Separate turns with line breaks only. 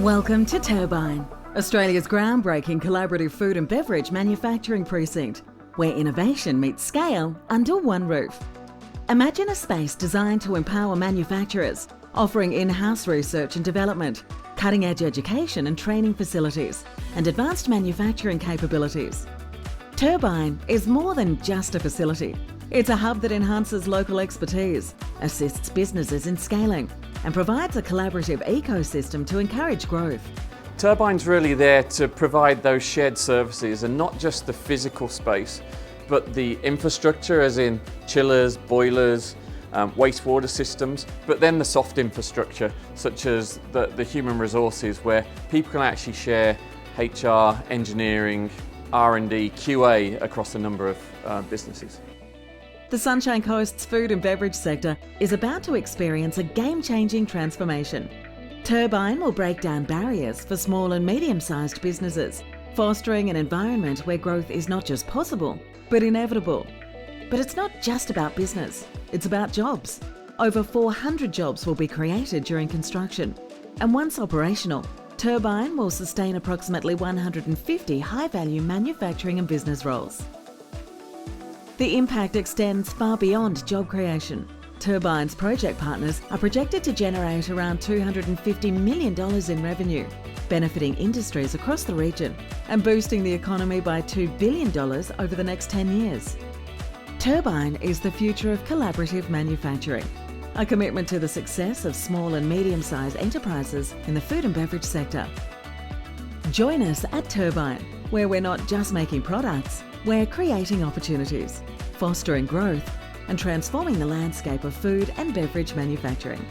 Welcome to Turbine, Australia's groundbreaking collaborative food and beverage manufacturing precinct, where innovation meets scale under one roof. Imagine a space designed to empower manufacturers, offering in-house research and development, cutting-edge education and training facilities, and advanced manufacturing capabilities. Turbine is more than just a facility. It's a hub that enhances local expertise, assists businesses in scaling, and provides a collaborative ecosystem to encourage growth.
Turbine's really there to provide those shared services, and not just the physical space, but the infrastructure, as in chillers, boilers, wastewater systems, but then the soft infrastructure, such as the human resources, where people can actually share HR, engineering, R&D, QA across a number of businesses.
The Sunshine Coast's food and beverage sector is about to experience a game-changing transformation. Turbine will break down barriers for small and medium-sized businesses, fostering an environment where growth is not just possible, but inevitable. But it's not just about business, it's about jobs. Over 400 jobs will be created during construction, and once operational, Turbine will sustain approximately 150 high-value manufacturing and business roles. The impact extends far beyond job creation. Turbine's project partners are projected to generate around $250 million in revenue, benefiting industries across the region and boosting the economy by $2 billion over the next 10 years. Turbine is the future of collaborative manufacturing, a commitment to the success of small and medium-sized enterprises in the food and beverage sector. Join us at Turbine, where we're not just making products, we're creating opportunities, fostering growth, and transforming the landscape of food and beverage manufacturing.